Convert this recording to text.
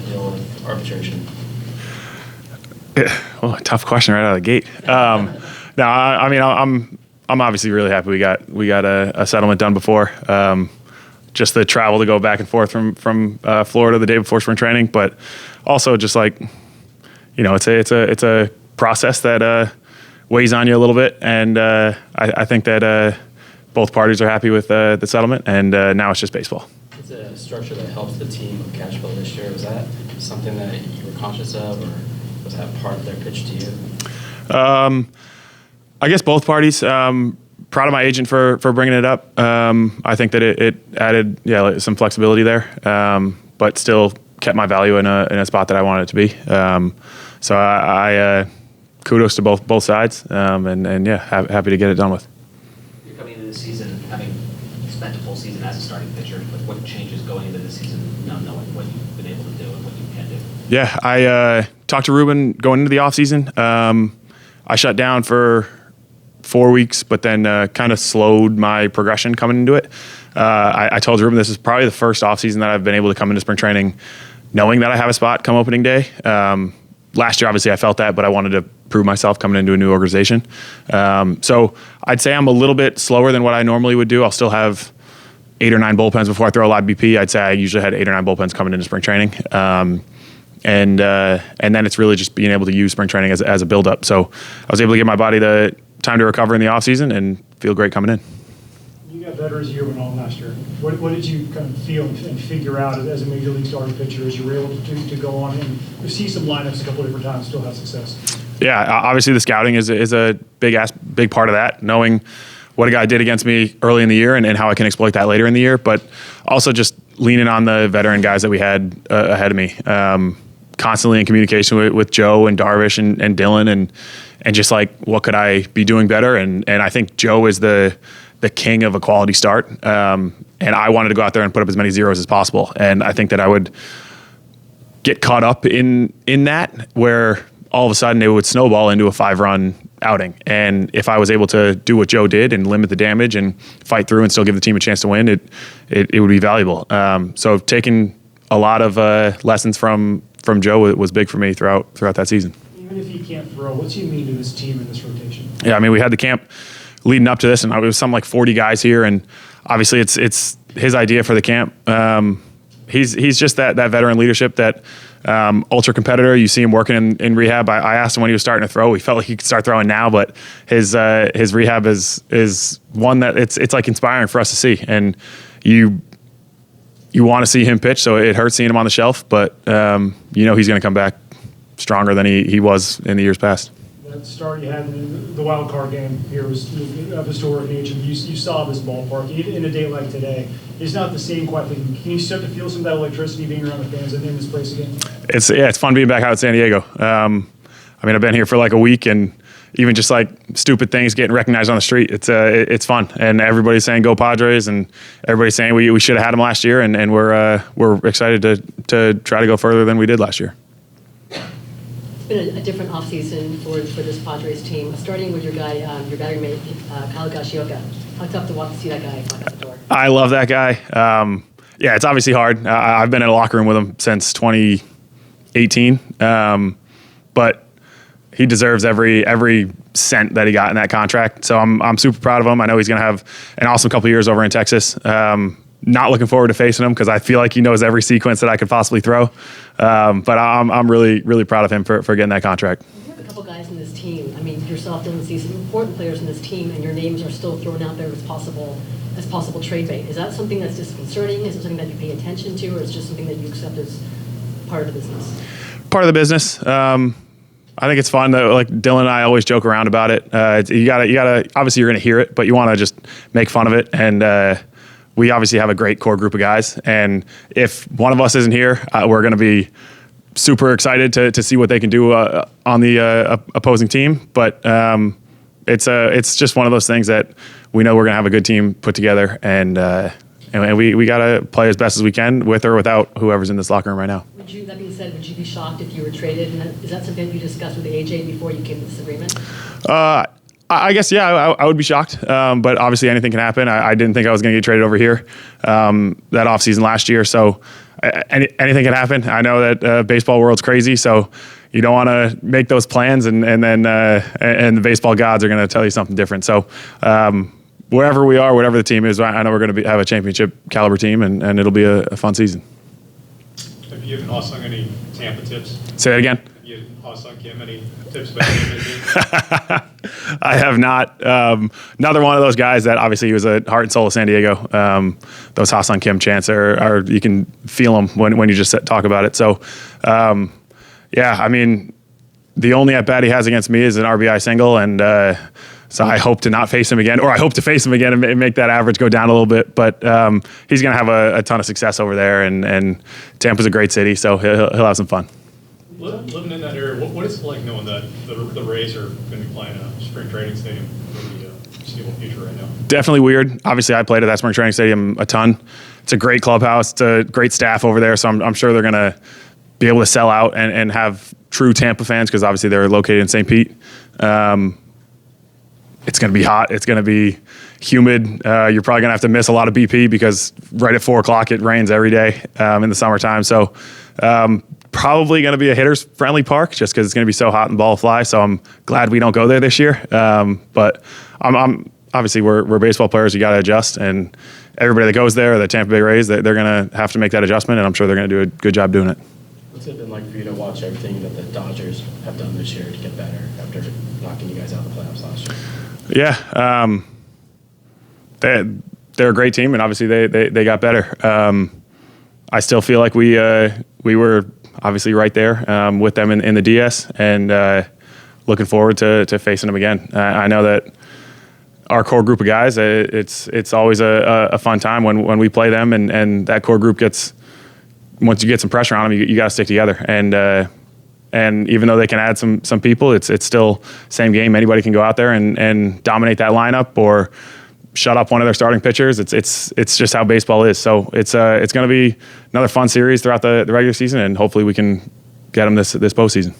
deal with arbitration? Tough question right out of the gate. No, I mean, I'm obviously really happy we got a settlement done before. Just the travel to go back and forth from Florida the day before spring training, but also just like, it's a process that weighs on you a little bit, and I think that both parties are happy with the settlement, and now it's just baseball. It's a structure that helps the team with cash flow this year. Was that something that you were conscious of, or was that part of their pitch to you? I guess both parties. Proud of my agent for bringing it up. I think that it added some flexibility there, but still kept my value in a spot that I wanted it to be. So I kudos to both sides, and happy to get it done with. You're coming into the season having spent a full season as a starting pitcher. What changes going into the season, not knowing what you've been able to do and what you can do? Yeah, I talked to Ruben going into the offseason. I shut down for 4 weeks, but then kind of slowed my progression coming into it. I told Ruben this is probably the first offseason that I've been able to come into spring training knowing that I have a spot come opening day. Last year, obviously, I felt that, but I wanted to prove myself coming into a new organization. So I'd say I'm a little bit slower than what I normally would do. I'll still have 8 or 9 bullpens before I throw a live BP. I'd say I usually had 8 or 9 bullpens coming into spring training. And then it's really just being able to use spring training as a build-up. So I was able to give my body the time to recover in the offseason and feel great coming in. You got better as the year went on last year. What did you kind of feel and figure out as a major league starting pitcher as you were able to go on and see some lineups a couple of different times and still have success? Yeah, obviously the scouting is a big part of that, knowing what a guy did against me early in the year and how I can exploit that later in the year, but also just leaning on the veteran guys that we had ahead of me. Constantly in communication with Joe and Darvish and Dylan and just like, what could I be doing better? And I think Joe is the king of a quality start. And I wanted to go out there and put up as many zeros as possible. And I think that I would get caught up in that, where all of a sudden it would snowball into a 5-run outing. And if I was able to do what Joe did and limit the damage and fight through and still give the team a chance to win, it would be valuable. So taking a lot of lessons from Joe was big for me throughout that season. Even if he can't throw, what's he mean to this team in this rotation? Yeah, I mean, we had the camp leading up to this, and it was something like 40 guys here, and obviously it's his idea for the camp. He's just that veteran leadership, that ultra competitor. You see him working in rehab. I asked him when he was starting to throw. He felt like he could start throwing now, but his rehab is one that it's like inspiring for us to see, and you want to see him pitch, so it hurts seeing him on the shelf, but he's going to come back stronger than he was in the years past. That start you had in the wild card game here was of historic nature. You saw this ballpark in a day like today. It's not the same quite, but can you start to feel some of that electricity being around the fans in this place again? It's fun being back out at San Diego. I've been here for like a week, and even just like stupid things getting recognized on the street, it's fun. And everybody's saying go Padres, and everybody's saying we should have had them last year, and we're excited to try to go further than we did last year. It's been a different offseason for this Padres team. Starting with your batting mate, Kyle Gashioka. How tough to see that guy walk out the door? I love that guy. It's obviously hard. I've been in a locker room with him since 2018, but he deserves every cent that he got in that contract. So I'm super proud of him. I know he's going to have an awesome couple of years over in Texas. Not looking forward to facing him because I feel like he knows every sequence that I could possibly throw. But I'm really, really proud of him for getting that contract. You have a couple guys in this team. I mean, yourself, Dylan, see some important players in this team, and your names are still thrown out there as possible trade bait. Is that something that's disconcerting? Is it something that you pay attention to, or is it just something that you accept as part of the business? Part of the business. I think it's fun that, like, Dylan and I always joke around about it. You gotta obviously you're gonna hear it, but you want to just make fun of it. And we obviously have a great core group of guys, and if one of us isn't here, we're going to be super excited to see what they can do on the opposing team. But it's just one of those things that we know we're going to have a good team put together, and we got to play as best as we can with or without whoever's in this locker room right now. That being said, would you be shocked if you were traded? And is that something you discussed with AJ before you came to this agreement? I guess, yeah, I would be shocked. But obviously anything can happen. I didn't think I was going to get traded over here that offseason last year. So anything can happen. I know that baseball world's crazy, so you don't want to make those plans, and then the baseball gods are going to tell you something different. So wherever we are, whatever the team is, I know we're going to have a championship caliber team, and it'll be a fun season. Have you given Ha-Sung any Tampa tips? Say that again. Have you given Ha-Sung Kim any tips about him? I have not. Another one of those guys that obviously he was a heart and soul of San Diego. Those Ha-Sung Kim chants are you can feel them when you just talk about it. So, yeah, I mean, the only at bat he has against me is an RBI single, and so I hope to not face him again, or I hope to face him again and make that average go down a little bit. But he's going to have a ton of success over there, and Tampa's a great city, so he'll have some fun. Living in that area, what is it like knowing that the Rays are going to be playing a spring training stadium for the foreseeable future right now? Definitely weird. Obviously, I played at that spring training stadium a ton. It's a great clubhouse. It's a great staff over there, so I'm sure they're going to be able to sell out and have true Tampa fans, because obviously they're located in St. Pete. It's going to be hot. It's going to be humid. You're probably going to have to miss a lot of BP because right at 4 o'clock it rains every day in the summertime. So probably going to be a hitters-friendly park just because it's going to be so hot and ball fly. So I'm glad we don't go there this year. But I'm obviously we're baseball players. You got to adjust, and everybody that goes there, the Tampa Bay Rays, they're going to have to make that adjustment, and I'm sure they're going to do a good job doing it. What's it been like for you to watch everything that the Dodgers have done this year to get better after knocking you guys out of the playoffs last year? Yeah, they're a great team, and obviously they got better. I still feel like we were obviously right there with them in the DS, and looking forward to facing them again. I know that our core group of guys, it's always a fun time when we play them, and that core group gets, once you get some pressure on them, you got to stick together. And even though they can add some people, it's still same game. Anybody can go out there and dominate that lineup or shut up one of their starting pitchers. It's just how baseball is. So it's going to be another fun series throughout the regular season, and hopefully we can get them this postseason.